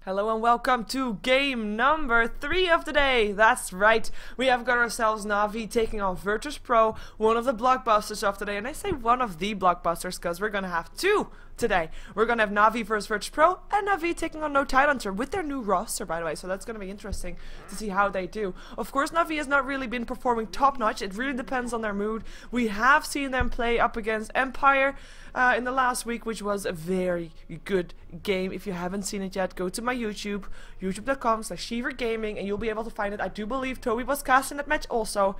Hello and welcome to game number 3 of the day. That's right, we have got ourselves Na'Vi taking on virtus.pro, one of the blockbusters of today. And I say one of the blockbusters because we're gonna have two today. We're gonna have Na'Vi versus virtus.pro and Na'Vi taking on No Tidehunter with their new roster, by the way. So that's gonna be interesting to see how they do. Of course, Na'Vi has not really been performing top notch. It really depends on their mood. We have seen them play up against Empire in the last week, which was a very good game. If you haven't seen it yet, go to my YouTube, youtube.com/SheeverGaming, and you'll be able to find it. I do believe Toby was casting that match also.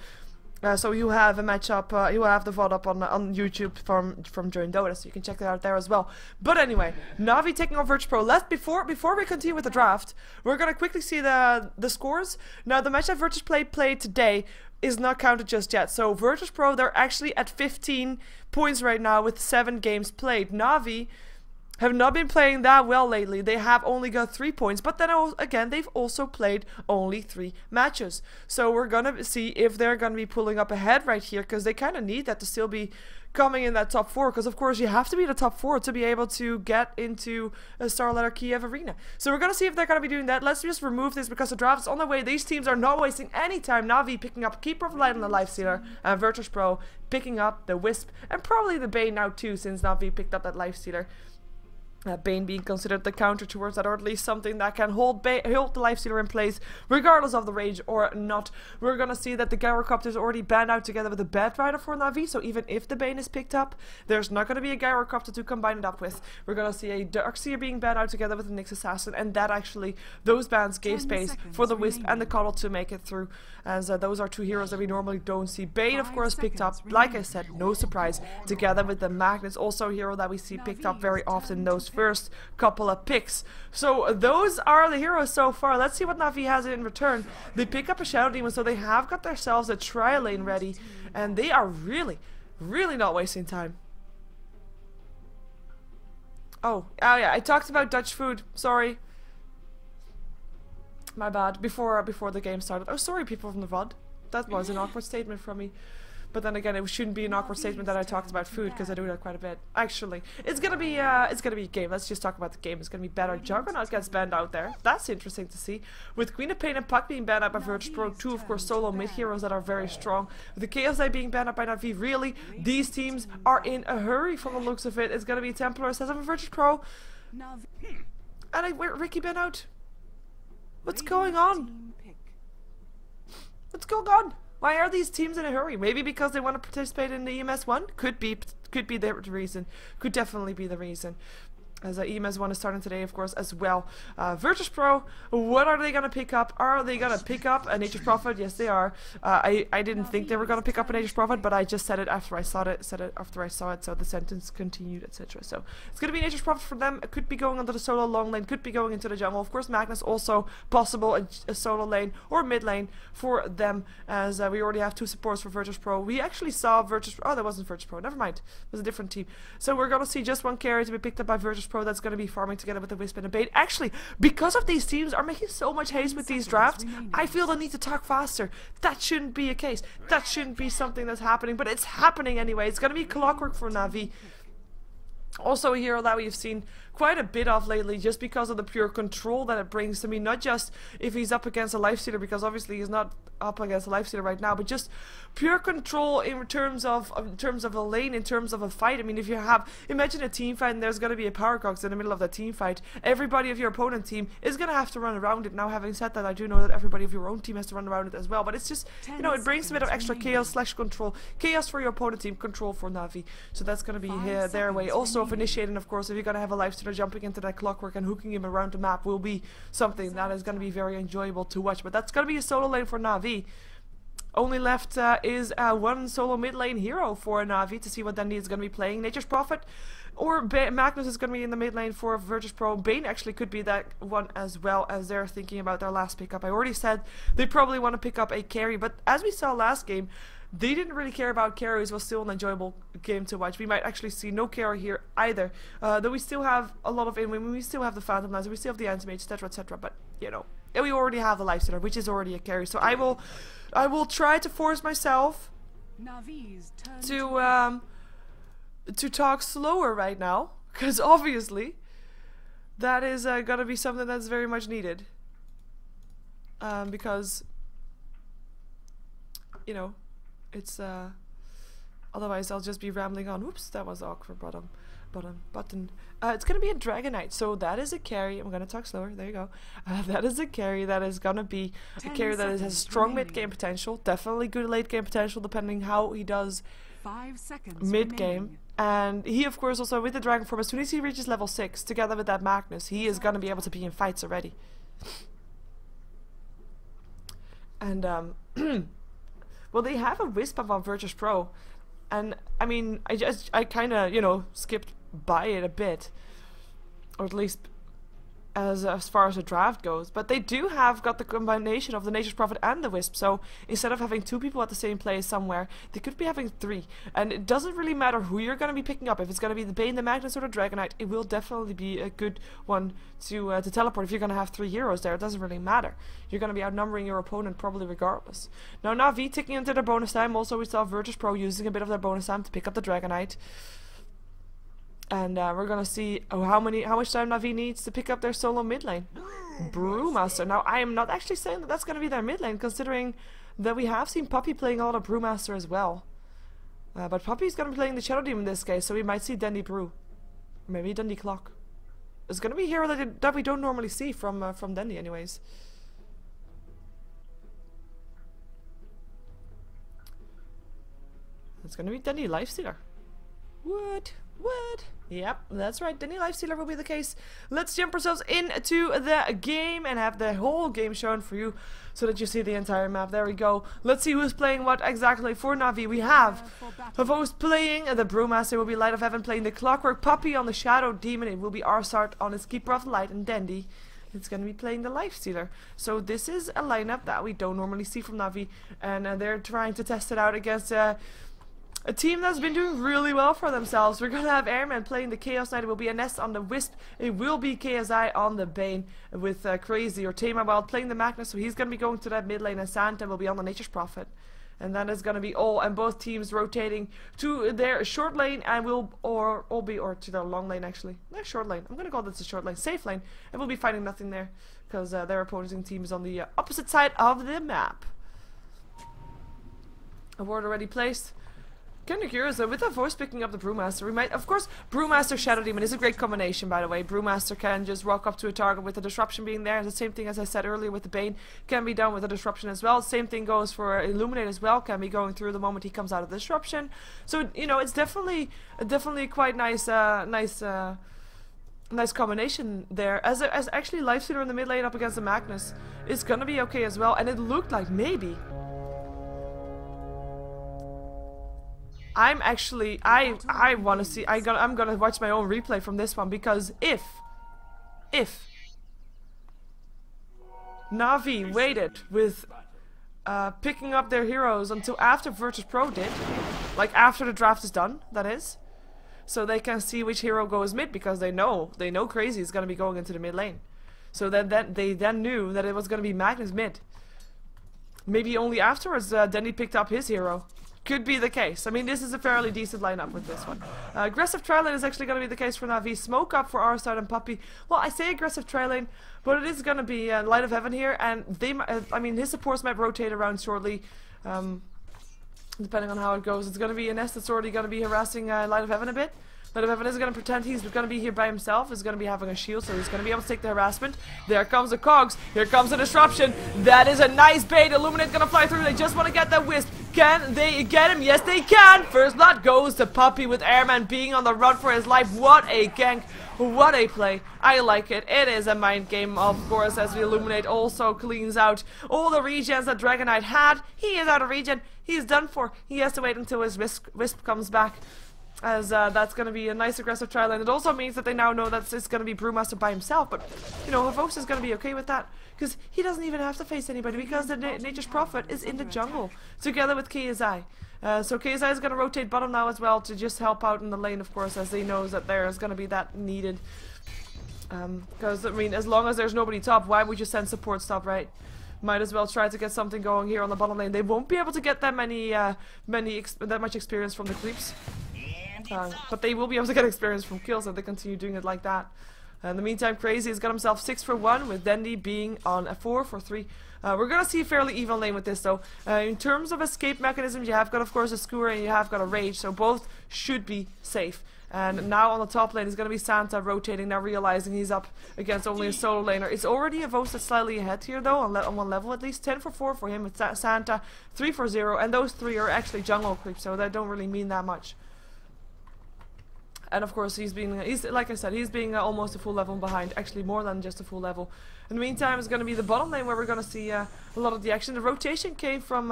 So you have a match up, you will have the VOD up on YouTube from during Dota, so you can check that out there as well. But anyway, Na'Vi taking on virtus.pro. Before we continue with the draft, we're gonna quickly see the scores. Now the match that Virtus played today is not counted just yet. So virtus.pro, they're actually at 15 points right now with 7 games played. Na'Vi have not been playing that well lately. They have only got 3 points, but then again, they've also played only 3 matches. So we're gonna see if they're gonna be pulling up ahead right here, because they kind of need that to still be coming in that top 4, because of course you have to be in the top 4 to be able to get into a StarLadder Kiev arena. So we're gonna see if they're gonna be doing that. Let's just remove this because the draft is on the way. These teams are not wasting any time. Na'Vi picking up Keeper of Light and the Lifestealer, and virtus.pro picking up the Wisp and probably the Bane now too, since Na'Vi picked up that Lifestealer. Bane being considered the counter towards that, or at least something that can hold the Lifestealer in place regardless of the rage or not. We're gonna see that the Gyrocopter is already banned out together with the Batrider for Na'Vi, so even if the Bane is picked up, there's not gonna be a Gyrocopter to combine it up with. We're gonna see a Darkseer being banned out together with the Nyx Assassin, and that actually, those bans gave space for the Wisp and the Coddle to make it through, as those are 2 heroes that we normally don't see. Bane, of course, picked up, like I said, no surprise, together with the Magnus, also a hero that we see picked up very often in those first couple of picks. So those are the heroes so far. Let's see what Na'Vi has in return. They pick up a Shadow Demon, so they have got themselves a trial lane ready, and they are really not wasting time. Oh yeah, I talked about Dutch food. Sorry, my bad. Before the game started. Oh, sorry, people from the VOD. That was an awkward statement from me. But then again, it shouldn't be an awkward statement that I talked about food, because I do that quite a bit. Actually, it's gonna be a game. Let's just talk about the game. It's gonna be better. Juggernaut gets banned out there. That's interesting to see. With Queen of Pain and Puck being banned out by virtus.pro, 2 of course solo mid heroes that are very strong. With the Chaos Knight being banned out by Na'Vi, really, these teams are in a hurry from the looks of it. It's gonna be Templar says I'm a virtus.pro, and Ricky banned out. What's going on? What's going on? Why are these teams in a hurry? Maybe because they want to participate in the EMS 1? Could be the reason. Could definitely be the reason. As EMS 1 is starting today, of course, as well. virtus.pro, what are they going to pick up? Are they going to pick up a Nature's Prophet? Yes, they are. I didn't think they were going to pick up a Nature's Prophet, but I just said it after I saw it. So the sentence continued, etc. So it's going to be Nature's Prophet for them. It could be going onto the solo long lane, could be going into the jungle. Of course, Magnus also possible a solo lane or mid lane for them, as we already have 2 supports for virtus.pro. We actually saw oh, that wasn't virtus.pro. Never mind. It was a different team. So we're going to see just 1 carry to be picked up by virtus.pro. That's going to be farming together with the Wisp and the Bane. Actually, because of these teams are making so much haste with these drafts, I feel the need to talk faster. That shouldn't be a case. That shouldn't be something that's happening, but it's happening anyway. It's going to be clockwork for Na'Vi. Also a hero that we've seen quite a bit of lately, just because of the pure control that it brings to me. Not just if he's up against a Lifestealer, because obviously he's not up against a Lifestealer right now, but just pure control in terms of a lane, in terms of a fight. I mean, if you imagine a team fight and there's going to be a Power Cox in the middle of that team fight, everybody of your opponent team is going to have to run around it. Now, having said that, I do know that everybody of your own team has to run around it as well, but it's just, you know, it brings a bit of extra chaos/control. Chaos for your opponent team, control for Na'Vi. So that's going to be their way. Also of initiating, of course, if you're going to have a Lifestealer jumping into that clockwork and hooking him around the map will be something that is going to be very enjoyable to watch. But that's going to be a solo lane for Na'Vi. Only left is 1 solo mid lane hero for Na'Vi to see what Dundee is going to be playing. Nature's Prophet or Magnus is going to be in the mid lane for virtus.pro. Bane actually could be that one as well, as they're thinking about their last pickup. I already said they probably want to pick up a carry, but as we saw last game, they didn't really care about carries. It was still an enjoyable game to watch. We might actually see no carry here either. Though we still have a lot of we still have the Phantom Lancer, we still have the Anti-Mage, etc. But, you know, we already have the Lifestealer, which is already a carry. So I will try to force myself to talk slower right now, because obviously that is gonna be something that's very much needed. Because, you know, it's otherwise I'll just be rambling on. Whoops, that was awkward button. It's gonna be a Dragonite, so that is a carry. I'm gonna talk slower. There you go. That is a carry that is gonna be a carry that has strong mid game potential, definitely good late game potential, depending how he does 5 seconds mid game. And he, of course, also with the Dragon Form, as soon as he reaches level 6, together with that Magnus, he is gonna be able to be in fights already. And well, they have a Wisp up on virtus.pro, and I mean, I kind of, you know, skipped by it a bit, or at least as far as the draft goes, but they do have got the combination of the Nature's Prophet and the Wisp, so instead of having 2 people at the same place somewhere, they could be having 3, and it doesn't really matter who you're going to be picking up. If it's going to be the Bane, the Magnus, or the Dragonite, it will definitely be a good one to teleport. If you're going to have 3 heroes there, it doesn't really matter. You're going to be outnumbering your opponent probably regardless. Now Na'Vi ticking into their bonus time. Also, we saw virtus.pro using a bit of their bonus time to pick up the Dragonite. And we're gonna see how much time Na'Vi needs to pick up their solo mid lane. Brewmaster. Now I am not actually saying that that's gonna be their mid lane, considering that we have seen Puppy playing a lot of Brewmaster as well. But Puppy's gonna be playing the Shadow Demon in this case, so we might see Dundee Brew, maybe Dundee Clock. It's gonna be a hero that we don't normally see from Dundee, anyways. It's gonna be Dundee Lifestealer. What? Yep, that's right. Dundee Lifestealer will be the case. Let's jump ourselves into the game and have the whole game shown for you so that you see the entire map. There we go. Let's see who's playing what exactly for Na'Vi. We have Pavo's playing the Brewmaster. It will be Light of Heaven playing the Clockwork. Puppy on the Shadow Demon. It will be Arsart on his Keeper of the Light, and Dundee, it's going to be playing the Lifestealer. So this is a lineup that we don't normally see from Na'Vi, and they're trying to test it out against a team that's been doing really well for themselves. We're going to have Airman playing the Chaos Knight. It will be a Nest on the Wisp. It will be KSI on the Bane with Crazy or Tama Wild playing the Magnus. So he's going to be going to that mid lane, and Santa will be on the Nature's Prophet. And that is going to be all, and both teams rotating to their short lane and or to their long lane actually. Their short lane. I'm going to call this a short lane. Safe lane. And we'll be fighting nothing there because their opposing team is on the opposite side of the map. A ward already placed. Kind of curious though, with the voice picking up the Brewmaster, we might, of course, Brewmaster Shadow Demon is a great combination, by the way. Brewmaster can just walk up to a target with the disruption being there. The same thing as I said earlier with the Bane can be done with the disruption as well. Same thing goes for Illuminate as well, can be going through the moment he comes out of the disruption. So, you know, it's definitely quite nice, nice combination there. As actually Lifestealer in the mid lane up against the Magnus is gonna be okay as well, and it looked like maybe. I'm actually, I want to see, I'm gonna watch my own replay from this one, because if Na'Vi waited with picking up their heroes until after virtus.pro did, like after the draft is done, that is, so they can see which hero goes mid, because they know Crazy is gonna be going into the mid lane, so then they knew that it was gonna be Magnus mid. Maybe only afterwards then he picked up his hero. Could be the case. I mean, this is a fairly decent lineup with this one. Aggressive tri-lane is actually going to be the case for Na'Vi. Smoke up for Arsart and Puppy. Well, I say aggressive tri-lane, but it is going to be Light of Heaven here, and they, I mean, his supports might rotate around shortly, depending on how it goes. It's going to be a Nest that's already going to be harassing Light of Heaven a bit. Light of Heaven is going to pretend he's going to be here by himself. He's going to be having a shield, so he's going to be able to take the harassment. There comes the cogs. Here comes the disruption. That is a nice bait. Illuminate going to fly through. They just want to get that Wisp. Can they get him? Yes, they can. First blood goes to Puppy with Airman being on the run for his life. What a gank. What a play. I like it. It is a mind game, of course, as the Illuminate also cleans out all the regens that Dragonite had. He is out of regen. He's done for. He has to wait until his Wisp comes back, as that's going to be a nice aggressive trial, and it also means that they now know that it's going to be Brewmaster by himself, but, you know, Havos is going to be okay with that, because he doesn't even have to face anybody, because the Nature's Prophet is in the jungle, together with KSI. So KSI is going to rotate bottom now as well, to just help out in the lane, of course, as he knows that there is going to be that needed. Because, I mean, as long as there's nobody top, why would you send support top, right? Might as well try to get something going here on the bottom lane. They won't be able to get that much experience from the creeps. But they will be able to get experience from kills if they continue doing it like that. In the meantime, Crazy has got himself 6 for 1, with Dendy being on a 4 for 3. We're going to see a fairly even lane with this though. In terms of escape mechanisms, you have got of course a Skewer and you have got a Rage, so both should be safe. And now on the top lane is going to be Santa rotating, now realizing he's up against only a solo laner. It's already a Vos that's slightly ahead here though, on one level at least. 10 for 4 for him with Santa, 3 for 0, and those 3 are actually jungle creeps, so that don't really mean that much. And of course he's like I said, he's being almost a full level behind, actually more than just a full level. In the meantime, it's going to be the bottom lane where we're going to see a lot of the action. The rotation came from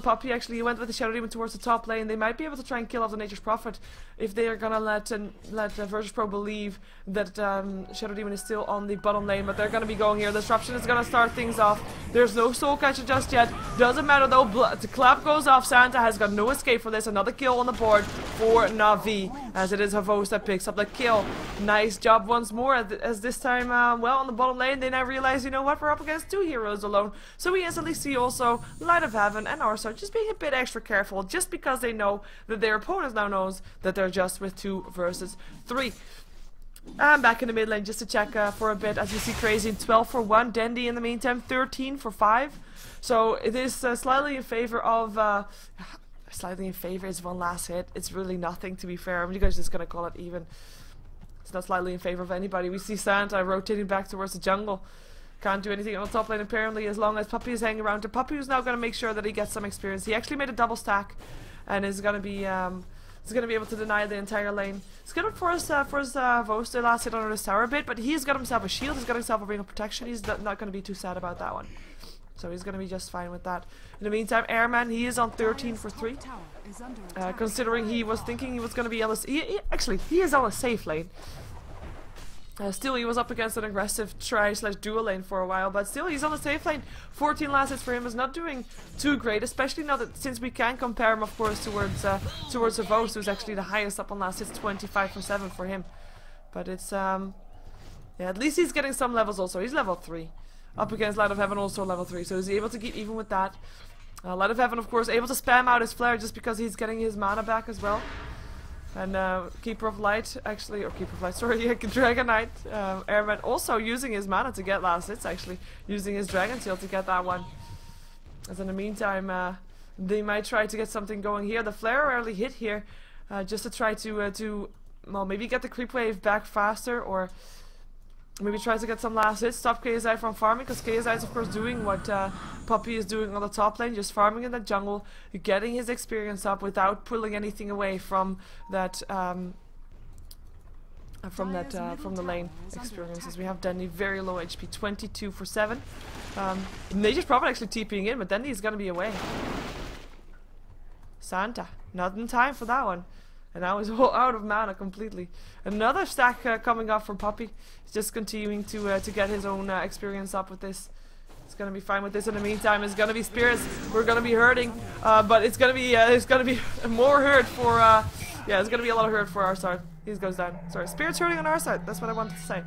Puppy. Actually, he went with the Shadow Demon towards the top lane. They might be able to try and kill off the Nature's Prophet if they are gonna let virtus.pro believe that Shadow Demon is still on the bottom lane. But they're gonna be going here. Disruption is gonna start things off. There's no soul catcher just yet. Doesn't matter though. The clap goes off. Santa has got no escape from this. Another kill on the board for Na'Vi, as it is Havos that picks up the kill. Nice job once more. As this time, well, on the bottom lane, they now realize, you know what, we're up against 2 heroes alone. So we instantly see also Light of Heaven and Arsa just being a bit extra careful, just because they know that their opponent now knows that they're just with 2 versus 3. And back in the mid lane just to check for a bit, as you see Crazy 12 for 1, Dendy in the meantime 13 for 5. So it is slightly in favor of slightly in favor is one last hit. It's really nothing, to be fair. I'm just gonna call it even. It's not slightly in favor of anybody. We see Santa rotating back towards the jungle. Can't do anything on the top lane apparently, as long as Puppy is hanging around. Puppy is now going to make sure that he gets some experience. He actually made a double stack and is going to be able to deny the entire lane. He's going to force Vos to last hit under the tower a bit, but he's got himself a shield. He's got himself a ring of protection. He's not going to be too sad about that one. So he's going to be just fine with that. In the meantime, Airman, he is on 13 for 3. Considering he was thinking he was going to be on a... Actually, he is on a safe lane. Still, he was up against an aggressive try/dual lane for a while, but still, he's on the safe lane. 14 last hits for him is not doing too great, especially now that, since we can compare him, of course, towards Vos, who's actually the highest up on last hits, 25 for 7 for him. But it's, yeah, at least he's getting some levels also. He's level 3. Up against Light of Heaven, also level 3, so he's able to keep even with that. Light of Heaven, of course, able to spam out his flare just because he's getting his mana back as well. And Keeper of Light, actually, or Keeper of Light, sorry, Dragon Knight, Airman also using his mana to get last hits, actually, using his Dragon Seal to get that one. As in the meantime, they might try to get something going here. The flare rarely hit here, just to try to well, maybe get the creep wave back faster, or maybe try to get some last hits, stop KSI from farming, because KSI is of course doing what Puppy is doing on the top lane, just farming in the jungle, getting his experience up without pulling anything away from that from the lane experiences. We have Dendy very low HP, 22 for 7. Nature's Prophet actually TPing in, but Dendy is gonna be away. Santa, not in time for that one. And now he's all out of mana completely. Another stack coming up from Puppy. He's just continuing to get his own experience up with this. He's gonna be fine with this. In the meantime, it's gonna be Spirits. We're gonna be hurting, but it's gonna be more hurt for yeah, it's gonna be a lot of hurt for our side. He goes down. Sorry, Spirits hurting on our side. That's what I wanted to say.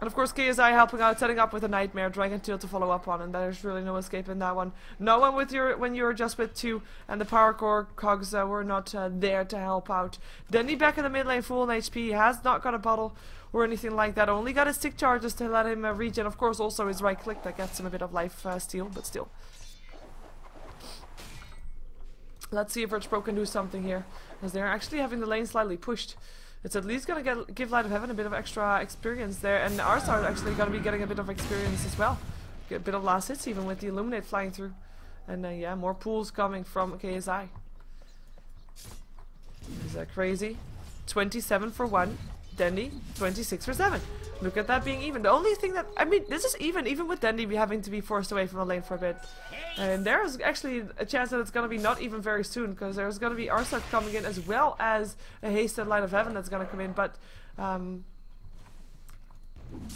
And of course KSI helping out, setting up with a Nightmare, Dragon Tail to follow up on, and there's really no escape in that one. No one with when you're just with 2, and the power core cogs were not there to help out. Dendy back in the mid lane, full on HP, has not got a bottle or anything like that, only got his stick charges to let him regen. Of course also his right click that gets him a bit of life steal, but still. Let's see if virtus.pro can do something here, as they're actually having the lane slightly pushed. It's at least gonna give Light of Heaven a bit of extra experience there, and ours are actually gonna be getting a bit of experience as well. Get a bit of last hits even with the Illuminate flying through. And yeah, more pools coming from KSI. Is that crazy? 27 for 1. Dendy, 26 for 7. Look at that being even. The only thing that, I mean, this is even with Dendy having to be forced away from the lane for a bit. And there's actually a chance that it's going to be not even very soon, because there's going to be Arsat coming in, as well as a hasted Light of Heaven that's going to come in. But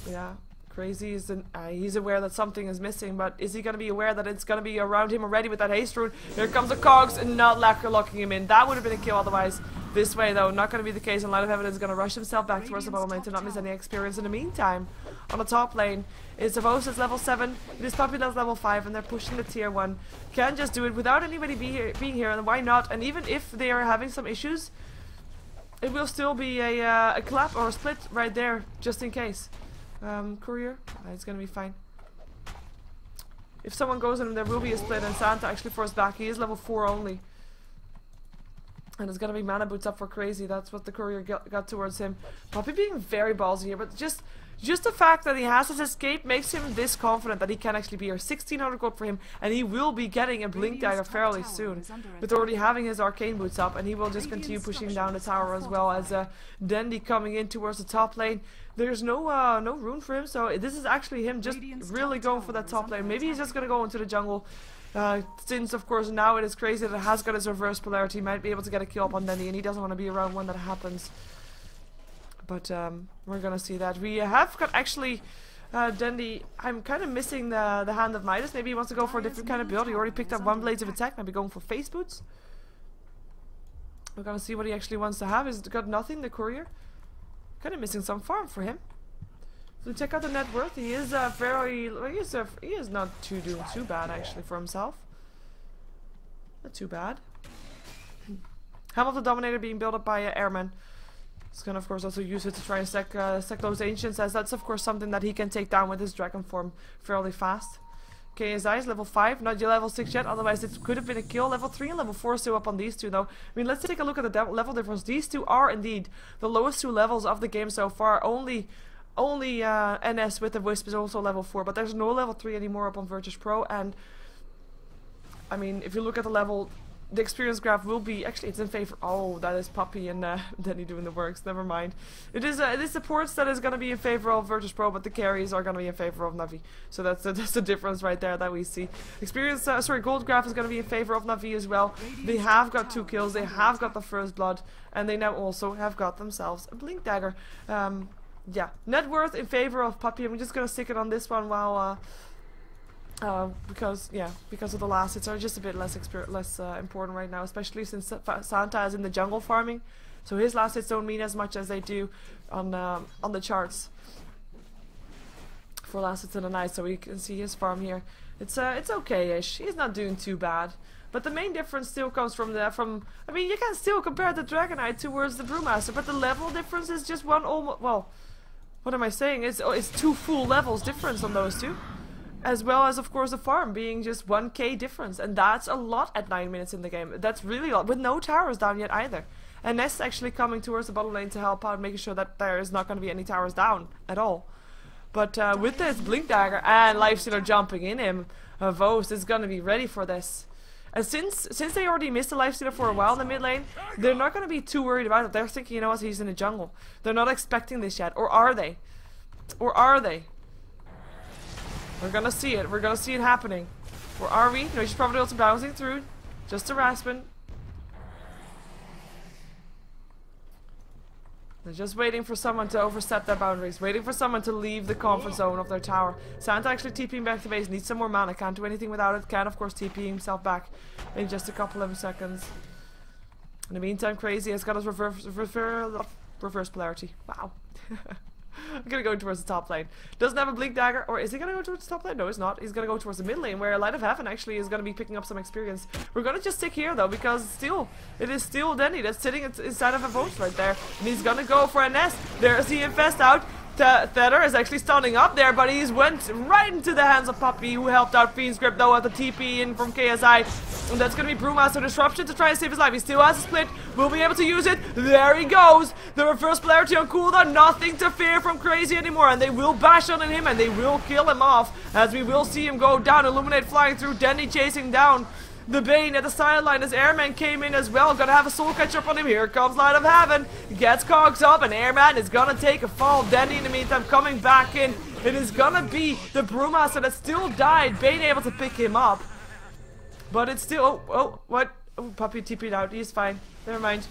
yeah, Crazy is he's aware that something is missing, but is he going to be aware that it's going to be around him already with that haste rune? Here comes the cogs, and not locking him in. That would have been a kill otherwise. This way though, not going to be the case, and Light of Heaven is going to rush himself back towards the bottom lane to not miss any experience. In the meantime, on the top lane, it's Savos is level 7, it is Puppy that's level 5, and they're pushing the tier 1. Can just do it without anybody being here, and why not? And even if they are having some issues, it will still be a clap or a split right there, just in case. Courier, it's gonna be fine. If someone goes in, there will be a split, and Santa actually forced back. He is level 4 only. And it's gonna be mana boots up for Crazy. That's what the courier got towards him. Poppy being very ballsy here, but just the fact that he has his escape makes him this confident that he can actually be here. 1600 gold for him, and he will be getting a blink dagger fairly soon, with already having his arcane boots up, and he will just continue pushing down the tower as well as Dendy coming in towards the top lane. There's no rune for him, so this is actually him just really going for that top lane. Maybe he's just gonna go into the jungle. Since of course now it is Crazy that it has got his reverse polarity, he might be able to get a kill up on Dendy, and he doesn't want to be around when that happens. But we're gonna see that. We have got actually Dendy. I'm kind of missing the Hand of Midas. Maybe he wants to go for a different kind of build. He already picked up 1 Blades of Attack. Maybe going for face boots. We're gonna see what he actually wants to have. He's got nothing. The courier. Kind of missing some farm for him. So check out the net worth. He is very. He is not doing too bad actually for himself. Not too bad. Helm of the Dominator being built up by Airman. He's gonna of course also use it to try and stack those ancients, as that's of course something that he can take down with his dragon form fairly fast. KSI is level 5, not yet level 6 yet, otherwise it could have been a kill. Level 3 and level 4 is still up on these two though. I mean, let's take a look at the level difference. These two are indeed the lowest 2 levels of the game so far. Only NS with the Wisp is also level 4, but there's no level 3 anymore up on virtus.pro, and I mean, if you look at the level, the experience graph will be, actually it's in favor, oh, that is Poppy and Denny doing the works, never mind. It is the ports that is going to be in favor of virtus.pro, but the carries are going to be in favor of Navi. So that's the difference right there that we see. Gold graph is going to be in favor of Navi as well. They have got 2 kills, they have got the first blood, and they now also have got themselves a blink dagger. Yeah, net worth in favor of Poppy. I'm just going to stick it on this one while because of the last hits are just a bit less important right now, especially since Santa is in the jungle farming, so his last hits don't mean as much as they do on the charts for last hits in the night. So we can see his farm here. It's okay-ish. He's not doing too bad, but the main difference still comes from I mean, you can still compare the Dragonite towards the Brewmaster, but the level difference is just one almost. Well, what am I saying? It's 2 full levels difference on those two. As well as, of course, the farm being just 1k difference. And that's a lot at 9 minutes in the game. That's really a lot. With no towers down yet either. And Nest actually coming towards the bottom lane to help out, making sure that there is not going to be any towers down at all. But with this Blink Dagger and Lifestealer jumping in him, Vos is going to be ready for this. And since they already missed the Lifestealer for a while in the mid lane, they're not going to be too worried about it. They're thinking, you know what, he's in the jungle. They're not expecting this yet. Or are they? Or are they? We're gonna see it. We're gonna see it happening. Or are we? No, he's probably also bouncing through. Just a Raspin. They're just waiting for someone to overstep their boundaries. Waiting for someone to leave the comfort zone of their tower. Santa actually TPing back to base. Needs some more mana. Can't do anything without it. Can, of course, TP himself back in just a couple of seconds. In the meantime, Crazy has got his reverse polarity. Wow. I'm gonna go towards the top lane. Doesn't have a Blink Dagger, or is he gonna go towards the top lane? No, he's not. He's gonna go towards the mid lane, where Light of Heaven actually is gonna be picking up some experience. We're gonna just stick here though, because it is still Denny that's sitting inside of a Vos right there, and he's gonna go for a nest. There's the Infest out. Tether is actually standing up there, but he's went right into the hands of Poppy, who helped out Fiend's Grip though at the TP in from KSI. And that's going to be Brewmaster Disruption to try and save his life. He still has a split, will be able to use it. There he goes. The reverse polarity on cooldown, nothing to fear from Crazy anymore. And they will bash on him and they will kill him off, as we will see him go down. Illuminate flying through, Denny chasing down the Bane at the sideline as Airman came in as well. Gonna have a soul catch up on him. Here comes Light of Heaven. Gets cogs up and Airman is gonna take a fall. Denny in the meantime coming back in. It is gonna be the Brewmaster that still died. Bane able to pick him up. But it's still... Oh, what? Oh, Poppy TP'd out. He's fine. Never mind.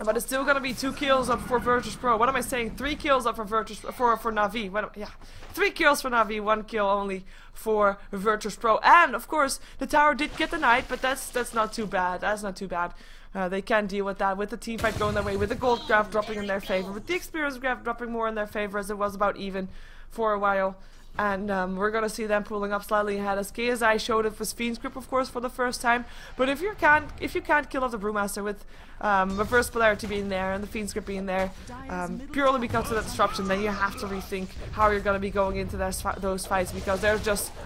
But it's still gonna be 2 kills up for virtus.pro. What am I saying? 3 kills up for for Navi. Yeah, 3 kills for Navi, 1 kill only for virtus.pro. And of course, the tower did get the knight, but that's not too bad. That's not too bad. They can deal with that, with the team fight going their way, with the gold graph dropping in their favor, with the experience graph dropping more in their favor, as it was about even for a while. And we're gonna see them pulling up slightly ahead as KSI showed it with Fiend's Grip, of course, for the first time. But if you can't kill off the Brewmaster with reverse polarity being there and the Fiend's Grip being there, purely because of the disruption, then you have to rethink how you're gonna be going into those fights, because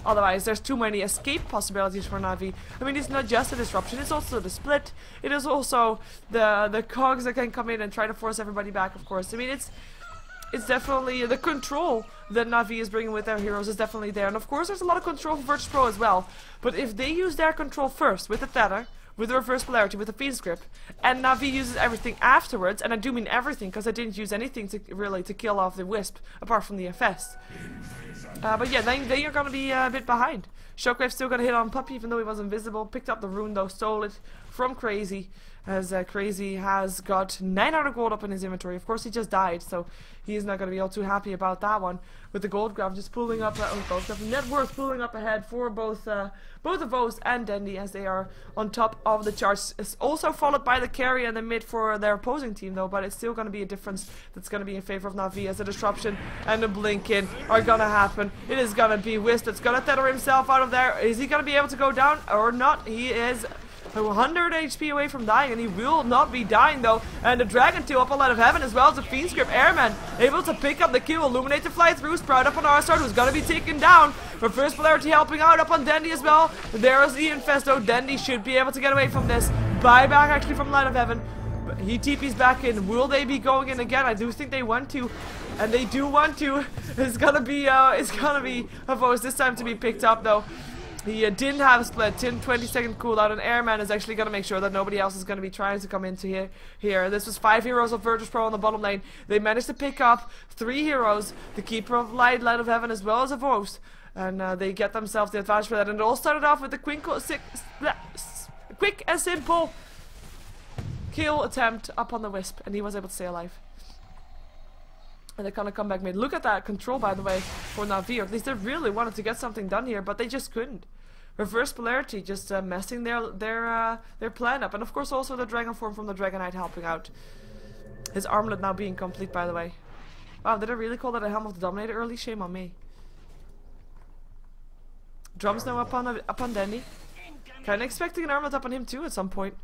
otherwise there's too many escape possibilities for Na'Vi. I mean, it's not just a disruption; it's also the split. It is also the cogs that can come in and try to force everybody back. Of course, I mean it's definitely the control that Na'Vi is bringing with their heroes is definitely there. And of course there's a lot of control for virtus.pro as well. But if they use their control first with the tether, with the reverse polarity, with the Fiend's Grip, and Na'Vi uses everything afterwards, and I do mean everything because I didn't use anything to kill off the Wisp apart from the FS. But yeah, then you're gonna be a bit behind. Shockwave's still gonna hit on Puppy even though he was invisible. Picked up the rune though, stole it from Crazy. As Crazy has got 900 gold up in his inventory. Of course he just died, so he's not going to be all too happy about that one. With the gold graph just pulling up, net worth pulling up ahead for both of Vos and Dendy as they are on top of the charts. It's also followed by the carry and the mid for their opposing team though, but it's still going to be a difference that's going to be in favor of Na'Vi as the disruption and the blink in are going to happen. It is going to be Wisp that's going to tether himself out of there. Is he going to be able to go down or not? He is 100 HP away from dying, and he will not be dying though. And the Dragon Tail up a lot of heaven as well as the Fiend's Grip Airman able to pick up the kill. Illuminate to fly through. Sprout up on Arsard, who's gonna be taken down. Reverse polarity helping out up on Dendy as well. There is the Infesto. Dendy should be able to get away from this. Buyback actually from Light of Heaven. But he TP's back in. Will they be going in again? I do think they want to. And they do want to. It's gonna be Vos this time to be picked up though. He didn't have a split, 20-second cooldout, and Airman is actually going to make sure that nobody else is going to be trying to come into here. This was 5 heroes of virtus.pro on the bottom lane. They managed to pick up 3 heroes, the Keeper of Light, Light of Heaven, as well as a Vos. And they get themselves the advantage for that. And it all started off with the quick and simple kill attempt up on the Wisp, and he was able to stay alive. And they're gonna come back mid. Look at that control, by the way, for Na'Vi. Or at least they really wanted to get something done here, but they just couldn't. Reverse polarity just messing their plan up, and of course also the dragon form from the Dragonite helping out. His armlet now being complete, by the way. Wow, did I really call that a Helm of the Dominator early? Shame on me. Drums now up on Dendy. Kinda expecting an armlet up on him too at some point.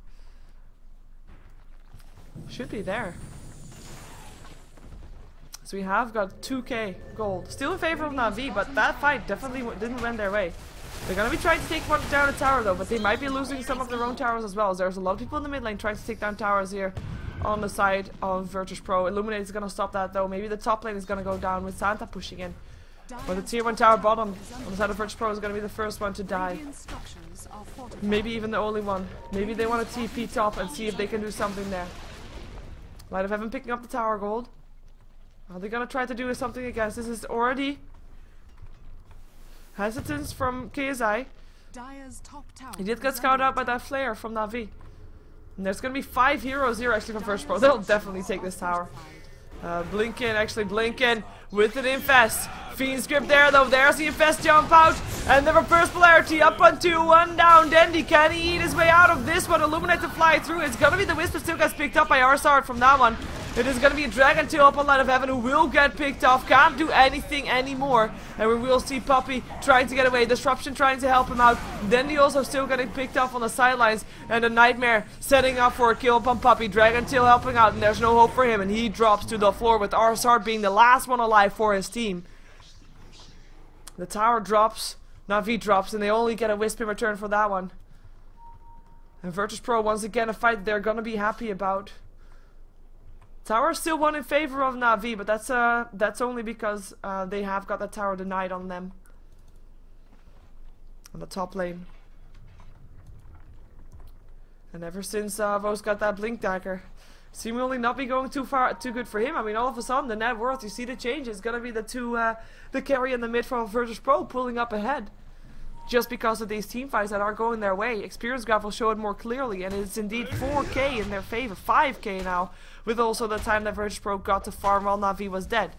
Should be there. So we have got 2k gold. Still in favor of Na'Vi, but that fight definitely didn't win their way. They're going to be trying to take one down a tower though, but they might be losing some of their own towers as well. There's a lot of people in the mid lane trying to take down towers here on the side of virtus.pro. Illuminate is going to stop that though. Maybe the top lane is going to go down with Santa pushing in. But the tier 1 tower bottom on the side of virtus.pro is going to be the first one to die. Maybe even the only one. Maybe they want to TP top and see if they can do something there. Light of Heaven picking up the tower gold. Are they gonna try to do something against this? Is already hesitance from KSI. He did get scouted out by that flare from Na'Vi. And there's gonna be 5 heroes here actually from virtus.pro. They'll definitely take this tower. Blinken with an Infest. Fiend's Grip there though. There's the Infest jump out. And the reverse polarity up on 2, 1 down. Dendy, can he eat his way out of this one? Illuminate to fly through. It's gonna be the Wisp that still gets picked up by Arsard from that one. It is going to be a Dragon Tail up on Light of Heaven who will get picked off. Can't do anything anymore. And we will see Puppy trying to get away. Disruption trying to help him out. Dendy also still getting picked off on the sidelines. And a Nightmare setting up for a kill upon Puppy. Dragon Tail helping out. And there's no hope for him. And he drops to the floor with Arsard being the last one alive for his team. The tower drops. Na'Vi drops. And they only get a Wisp in return for that one. And virtus.pro once again a fight they're going to be happy about. Tower still won in favor of Na'Vi, but that's only because they have got that tower denied on them. On the top lane. And ever since Vos got that blink dagger, seemingly not be going too good for him. I mean, all of a sudden the net worth, you see the change, is gonna be the carry in the mid from virtus.pro pulling up ahead. Just because of these team fights that are going their way. Experience graph will show it more clearly, and it's indeed 4k in their favor, 5k now, with also the time that virtus.pro got to farm while Na'Vi was dead.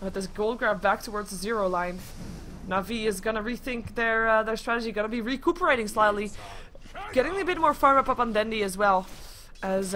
With this gold grab back towards the 0 line, Na'Vi is gonna rethink their strategy, gonna be recuperating slightly, getting a bit more farm up on Dendy as well, as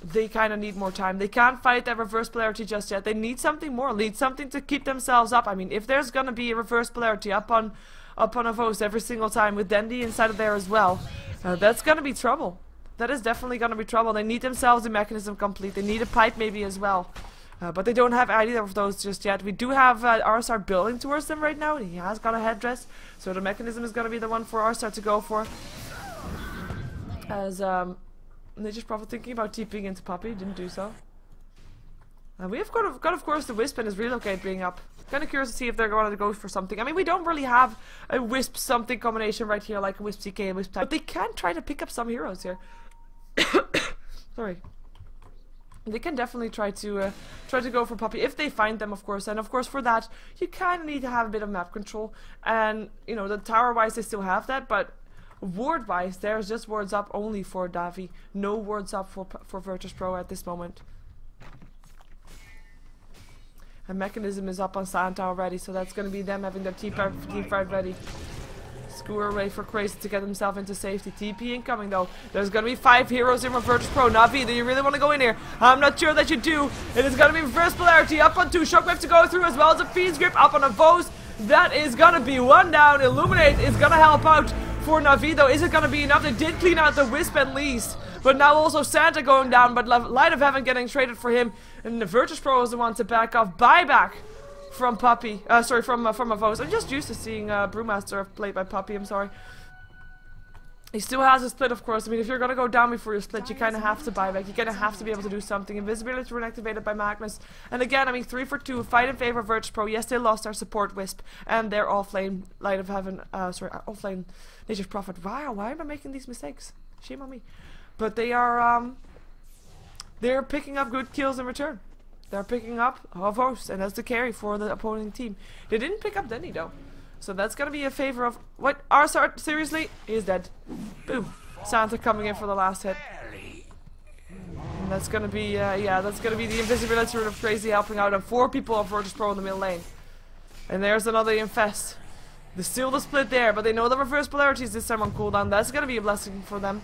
they kind of need more time. They can't fight that reverse polarity just yet. They need something more. Need something to keep themselves up. I mean, if there's gonna be a reverse polarity up on a Vos every single time with Dandy inside of there as well, that's gonna be trouble. That is definitely gonna be trouble. They need themselves a mechanism complete. They need a pipe maybe as well. But they don't have either of those just yet. We do have Arsar building towards them right now. He has got a headdress. So the mechanism is gonna be the one for Arsar to go for. As Nature's Prophet thinking about TPing into Puppy, didn't do so. We have got of course the Wisp and his relocate being up. Kind of curious to see if they're going to go for something. I mean, we don't really have a Wisp something combination right here, like a Wisp CK and Wisp type. But they can try to pick up some heroes here. Sorry. They can definitely try to go for Puppy if they find them, of course. And of course, for that, you kind of need to have a bit of map control. And you know, the tower-wise, they still have that, but ward-wise, there's just wards up only for Davi. No wards up for virtus.pro at this moment. And mechanism is up on Santa already, so that's going to be them having their T5 ready. Skewer away for Crazy to get himself into safety. TP incoming though. There's going to be 5 heroes in virtus.pro. Navi, do you really want to go in here? I'm not sure that you do. It is going to be reverse polarity up on 2. Shockwave to go through as well as a Fiend's Grip up on a Vos. That is going to be 1 down. Illuminate is going to help out for Navi though. Is it going to be enough? They did clean out the Wisp at least. But now also Santa going down, but Light of Heaven getting traded for him. And the virtus.pro is the one to back off. Buyback from Puppy. Sorry, from a Vos. I'm just used to seeing Brewmaster played by Puppy, I'm sorry. He still has a split, of course. I mean, if you're gonna go down before your split, you kind of have to buy back. You kind of have to be able to do something. Invisibility reactivated by Magnus. And again, I mean, 3 for 2. Fight in favor of virtus.pro. Yes, they lost our support Wisp. And their offlane Light of Heaven. Sorry, offlane Nature's Prophet. Wow, why am I making these mistakes? Shame on me. But they are, they're picking up good kills in return. They're picking up Vos, and that's the carry for the opposing team. They didn't pick up Denny though. So that's gonna be a favor of what? Arsar, seriously? He's dead. Boom. Santa coming in for the last hit. And that's gonna be yeah, that's gonna be the invisibility rune of Crazy helping out, and 4 people of virtus.pro in the middle lane. And there's another infest. There's still the split there, but they know the reverse polarities this time on cooldown. That's gonna be a blessing for them.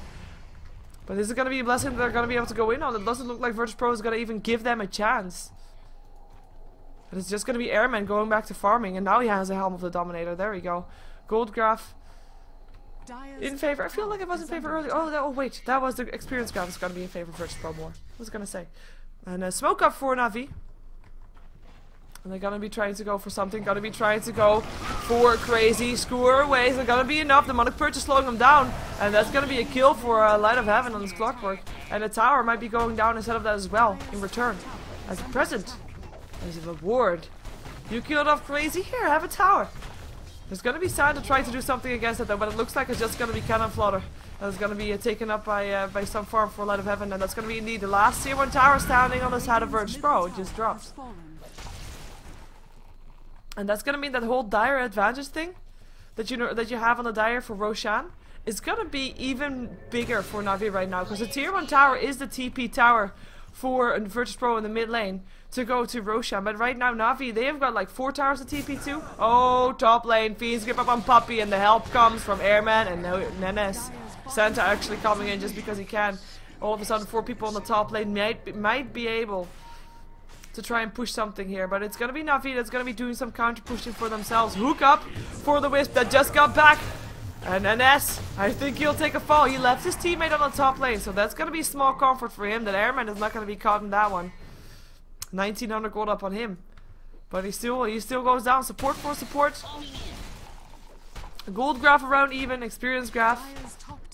But this is going to be a blessing that they're going to be able to go in on. It doesn't look like virtus.pro is going to even give them a chance. But it's just going to be Airman going back to farming. And now he has a Helm of the Dominator. There we go. Gold graph. In favor. I feel like it was in favor earlier. Oh, wait. That was the experience graph. It's going to be in favor of virtus.pro more. What was I going to say? And smoke up for Navi. And they're gonna be trying to go for something. Gonna be trying to go for Crazy. Skewer away. It's gonna be enough. The Demonic Purge is slowing them down. And that's gonna be a kill for Light of Heaven on his Clockwork. And the tower might be going down instead of that as well. In return. As a present. As a reward. You killed off Crazy. Here, have a tower. There's gonna be Santa trying to do something against it though. But it looks like it's just gonna be Cannon Flutter. That's gonna be taken up by some farm for Light of Heaven. And that's gonna be indeed the last tier 1 tower standing on the side of virtus.pro. It just drops. And that's gonna mean that whole dire advantage thing that you have on the dire for Roshan is gonna be even bigger for Navi right now, because the tier 1 tower is the TP tower for virtus.pro in the mid lane to go to Roshan. But right now Navi, they have got like 4 towers to TP to. Oh, top lane, Fiend's Grip up on Puppy, and the help comes from Airman and Nenes. Santa actually coming in just because he can. All of a sudden 4 people on the top lane might be able to try and push something here, but it's gonna be Navi that's gonna be doing some counter pushing for themselves. Hook up for the Wisp that just got back, and NS, I think he'll take a fall. He left his teammate on the top lane, so that's gonna be small comfort for him. That Airman is not gonna be caught in that one. 1900 gold up on him, but he still goes down. Support for support. A gold graph around even, experience graph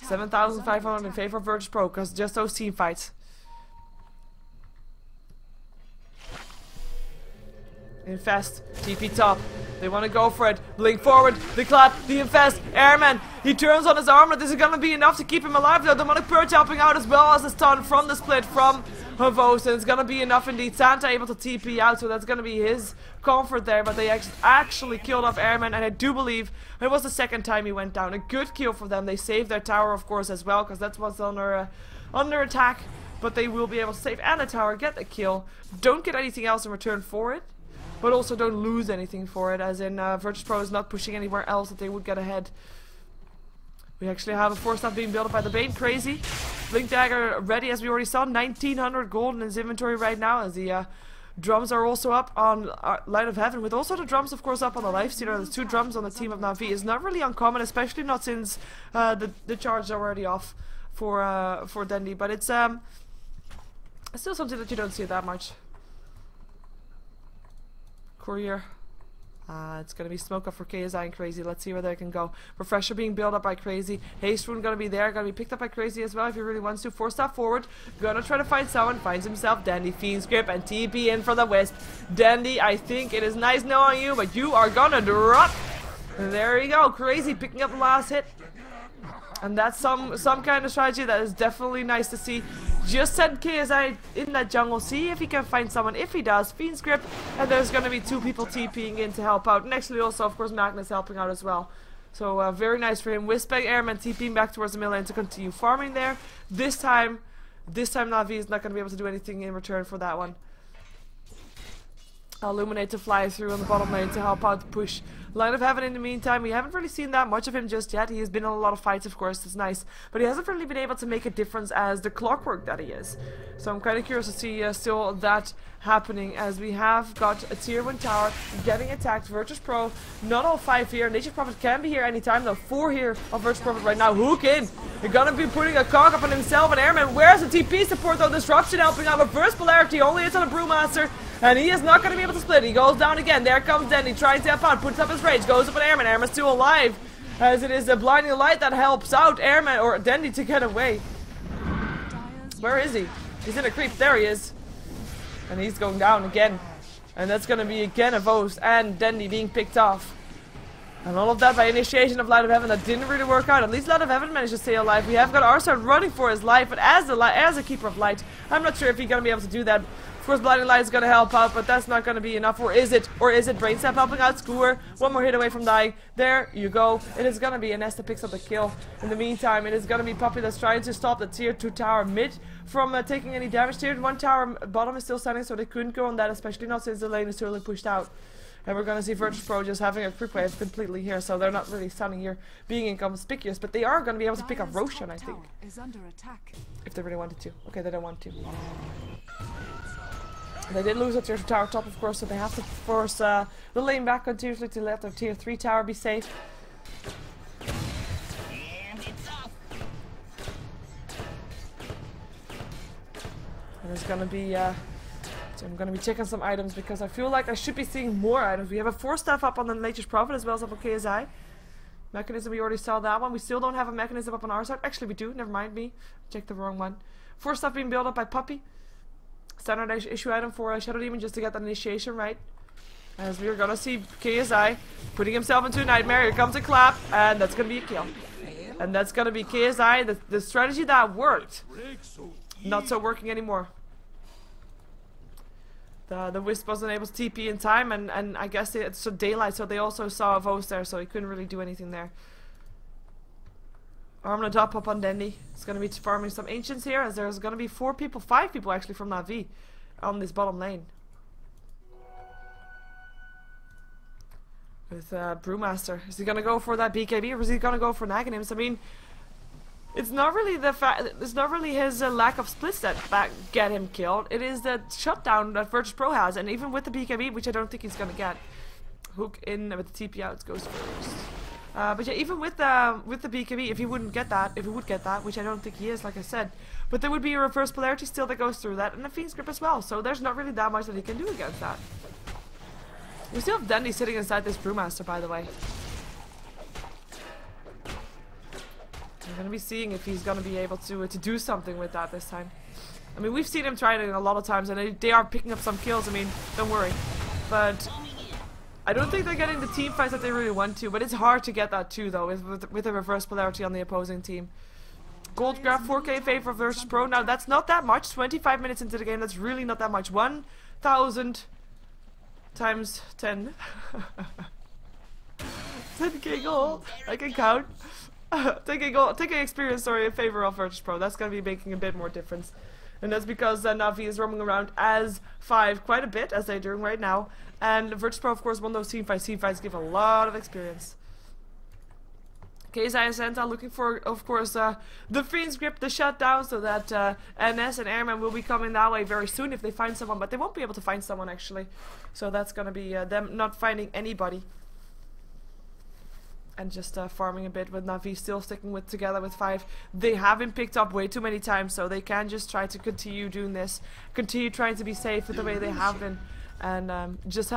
7,500 in favor of virtus.pro, because just those team fights. Infest, TP top. They want to go for it. Blink forward, the clap, the infest, Airman. He turns on his armor. This is going to be enough to keep him alive though. Demonic Purge helping out as well as the stun from the split from Vos. And it's going to be enough indeed. Santa able to TP out, so that's going to be his comfort there. But they actually killed off Airman, and I do believe it was the 2nd time he went down. A good kill for them. They saved their tower, of course, as well, because that's what's under attack. But they will be able to save and the tower, get the kill. Don't get anything else in return for it. But also don't lose anything for it, as in virtus.pro is not pushing anywhere else that they would get ahead. We actually have a 4-star being built up by the Bane. Crazy Blink Dagger ready, as we already saw. 1900 gold in his inventory right now, as the drums are also up on Light of Heaven, with also the drums of course up on the Lifestealer. There's 2 drums on the team of Na'Vi. Is not really uncommon, especially not since the charge is already off for Dendi, but it's still something that you don't see that much. Courier. It's going to be smoke up for KSI and Crazy. Let's see where they can go. Refresher being built up by Crazy. Haste Rune going to be there. Going to be picked up by Crazy as well if he really wants to. 4-step forward. Going to try to find someone. Finds himself Dandy. Fiend's Grip and TP in for the Wisp. Dandy, I think it is nice knowing you, but you are going to drop. And there you go. Crazy picking up the last hit. And that's some kind of strategy that is definitely nice to see. Just send KSI in that jungle, see if he can find someone. If he does, Fiend's Grip, and there's going to be 2 people TPing in to help out. And actually also, of course, Magnus helping out as well. So very nice for him. Wisping Airman TPing back towards the middle lane to continue farming there. This time Na'Vi is not going to be able to do anything in return for that one. Illuminate to fly through on the bottom lane to help out the push. Light of Heaven in the meantime, we haven't really seen that much of him just yet. He has been in a lot of fights, of course, it's nice. But he hasn't really been able to make a difference as the clockwork that he is. So I'm kind of curious to see still that happening, as we have got a tier 1 tower getting attacked. virtus.pro, not all 5 here. Nature's Prophet can be here anytime though. 4 here of virtus Prophet right now. Hook in. You're gonna be putting a cog up on himself and Airman. Where's the TP support though? Disruption helping out. Reverse Polarity only hits on the Brewmaster. And he is not going to be able to split. He goes down again. There comes Denny. Tries to help out. Puts up his rage. Goes up an Airman. Airman's still alive. As it is a blinding light that helps out Airman or Dendy to get away. Where is he? He's in a creep. There he is. And he's going down again. And that's going to be again a Vos and Dendy being picked off. And all of that by initiation of Light of Heaven. That didn't really work out. At least Light of Heaven managed to stay alive. We have got Arsad running for his life. But as a Keeper of Light, I'm not sure if he's going to be able to do that. Of course, Blinding Light is going to help out, but that's not going to be enough. Or is it? Or is it? Brainstab helping out Skewer. One more hit away from dying. There you go. It is going to be a Nest that picks up the kill. In the meantime, it is going to be Puppy that's trying to stop the tier 2 tower mid from taking any damage. Tier 1 tower bottom is still standing, so they couldn't go on that, especially not since the lane is totally pushed out. And we're going to see virtus.pro just having a creep wave completely here, so they're not really standing here being inconspicuous, but they are going to be able to pick up Roshan, I think. If they really wanted to. Okay, they don't want to. They did lose a tier 2 tower top, of course, so they have to force the lane back continuously to let their tier 3 tower be safe. And it's going to be... so I'm going to be checking some items because I feel like I should be seeing more items. We have a 4-staff up on the Nature's Prophet as well as up on KSI. Mechanism, we already saw that one. We still don't have a mechanism up on our side. Actually, we do. Never mind me. Checked the wrong one. 4-staff being built up by Puppy. Standard issue item for Shadow Demon just to get that initiation right. As we are going to see KSI putting himself into a nightmare. Here comes a clap. And that's going to be a kill. And that's going to be KSI. The strategy that worked. Not so working anymore. The Wisp wasn't able to TP in time, and I guess it's daylight, so they also saw a Vos there, so he couldn't really do anything there. Armlet top up on Dendy. It's going to be farming some Ancients here, as there's going to be 5 people actually from Na'Vi on this bottom lane. With Brewmaster. Is he going to go for that BKB, or is he going to go for Naganims? I mean... It's not really the fact. It's not really his lack of splits that get him killed. It is the shutdown that virtus.pro has, and even with the BKB, which I don't think he's gonna get. Hook in with the TP out goes first. But yeah, even with the BKB, if he would get that, which I don't think he is, like I said, but there would be a reverse polarity still that goes through that, and a Fiend's Grip as well. So there's not really that much that he can do against that. We still have Dendy sitting inside this Brewmaster, by the way. I'm going to be seeing if he's going to be able to do something with that this time. I mean, we've seen him try it a lot of times, and they are picking up some kills. I mean, don't worry. But I don't think they're getting the team fights that they really want to. But it's hard to get that too, though, with a reverse polarity on the opposing team. Gold grab 4K in favor of virtus.pro. Now, that's not that much. 25 minutes into the game, that's really not that much. 1,000 times 10. 10k gold. I can count. Taking experience, sorry, in favor of virtus.pro. That's going to be making a bit more difference. And that's because Na'Vi is roaming around as 5 quite a bit, as they're doing right now. And virtus.pro, of course, won those team fights. Team fights give a lot of experience. KSI and Santa looking for, of course, the Fiend's Grip, the shutdown, so that NS and Airman will be coming that way very soon if they find someone, but they won't be able to find someone actually. So that's gonna be them not finding anybody. And just farming a bit with Na'Vi still sticking together with 5. They have been picked up way too many times, so they can just try to continue doing this, continue trying to be safe with the way they have been, and just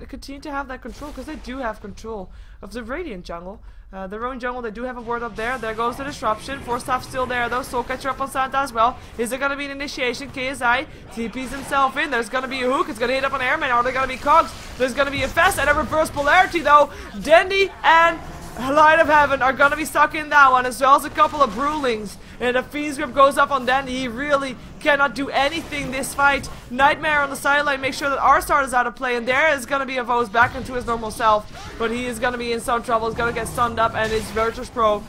continue to have that control, because they do have control of the Radiant jungle. Their own jungle, they do have a ward up there. There goes the disruption. Force Staff still there though. Soul Catcher up on Santa as well. Is there gonna be an initiation? KSI TPs himself in. There's gonna be a hook. It's gonna hit up on Airman. Are there gonna be cogs? There's gonna be a fest and a reverse polarity though. Dendy and Light of Heaven are gonna be stuck in that one, as well as a couple of Brewlings. And the Fiend's Grip goes up on Dandy. He really cannot do anything this fight. Nightmare on the sideline, make sure that our start is out of play. And there is gonna be a Vose back into his normal self. But he is gonna be in some trouble. He's gonna get stunned up, and it's virtus.pro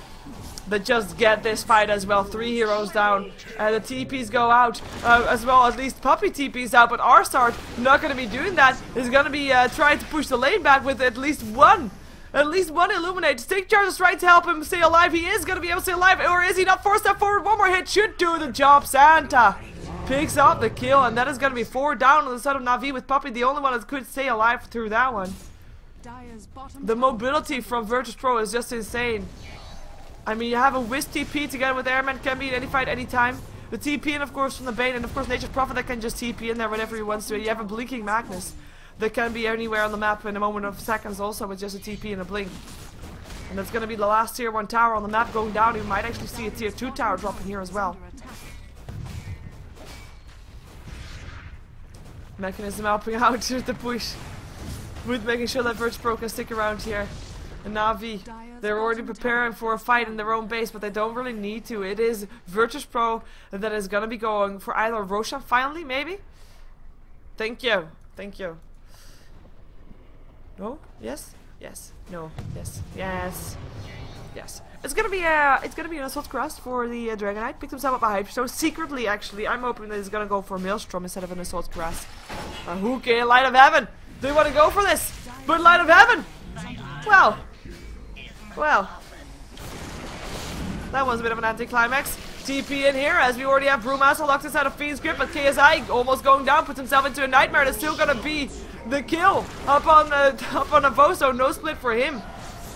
that just get this fight as well. 3 heroes down. The TPs go out as well. At least Puppy TPs out, but our start not gonna be doing that. Is gonna be trying to push the lane back with at least one Illuminate. Stick Charges right to help him stay alive. He is going to be able to stay alive. Or is he not? 4 step forward. One more hit should do the job. Santa picks up the kill. And that is going to be 4 down on the side of Na'Vi, with Puppy the only one that could stay alive through that one. The mobility from virtus.pro is just insane. I mean, you have a Wisp TP together with Airman. Can be in any fight, anytime. The TP in, of course, from the Bane. And, of course, Nature's Prophet that can just TP in there whenever he wants to. You have a Blinking Magnus that can be anywhere on the map in a moment of seconds also, with just a TP and a blink. And that's going to be the last tier 1 tower on the map going down. You might actually see a tier 2 tower dropping here as well. Mechanism helping out with the push, with making sure that virtus.pro can stick around here. And Na'Vi, they're already preparing for a fight in their own base, but they don't really need to. It is virtus.pro that is going to be going for either Roshan finally, maybe? Thank you. Thank you. No? Yes? Yes. No. Yes. Yes. Yes. It's gonna be an assault crust for the Dragonite. Picked himself up a hype. So secretly, actually, I'm hoping that he's gonna go for a Maelstrom instead of an assault crust. Okay, Light of Heaven. Do you want to go for this? But Light of Heaven. Well. That was a bit of an anticlimax. TP in here, as we already have Brewmaster locked inside of Fiend's Grip, but KSI almost going down, puts himself into a Nightmare. It's still gonna be the kill up on a Voso. No split for him.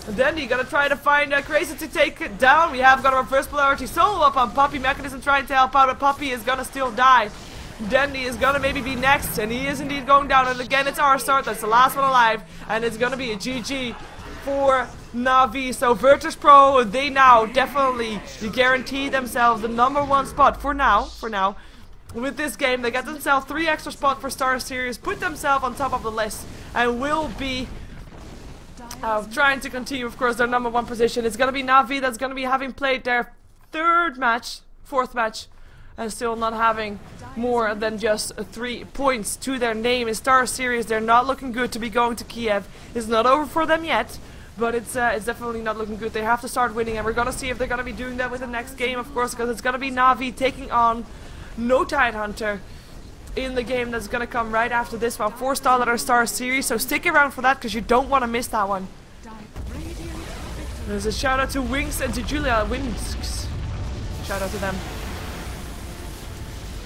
And then you gotta try to find Crazy to take it down. We have got a reverse polarity solo up on Puppy. Mechanism trying to help out, but Puppy is gonna still die. Dendy is gonna maybe be next, and he is indeed going down. And again, it's our start. That's the last one alive, and it's gonna be a GG for Na'Vi. So virtus.pro, they now definitely guarantee themselves the #1 spot for now. With this game, they get themselves 3 extra spots for Star Series, put themselves on top of the list, and will be trying to continue, of course, their #1 position. It's gonna be Na'Vi that's gonna be having played their 4th match, and still not having more than just 3 points to their name in Star Series. They're not looking good to be going to Kiev. It's not over for them yet, but it's definitely not looking good. They have to start winning, and we're gonna see if they're gonna be doing that with the next game, of course, because it's gonna be Na'Vi taking on No Tidehunter in the game that's gonna come right after this one for StarLadder Star Series. So stick around for that, because you don't want to miss that one. There's a shout out to Winx and to Julia Winx. Shout out to them.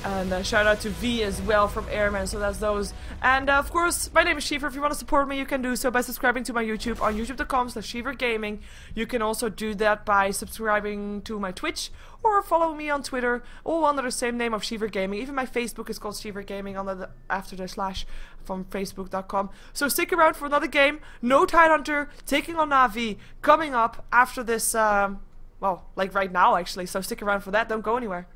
And shout out to V as well from Airman, so that's those. And of course, my name is Sheever. If you want to support me, you can do so by subscribing to my YouTube on youtube.com/SheeverGaming. You can also do that by subscribing to my Twitch, or follow me on Twitter, all under the same name of SheeverGaming. Even my Facebook is called SheeverGaming after the slash from facebook.com. So stick around for another game. No Tidehunter taking on Na'Vi coming up after this, well, like right now actually. So stick around for that. Don't go anywhere.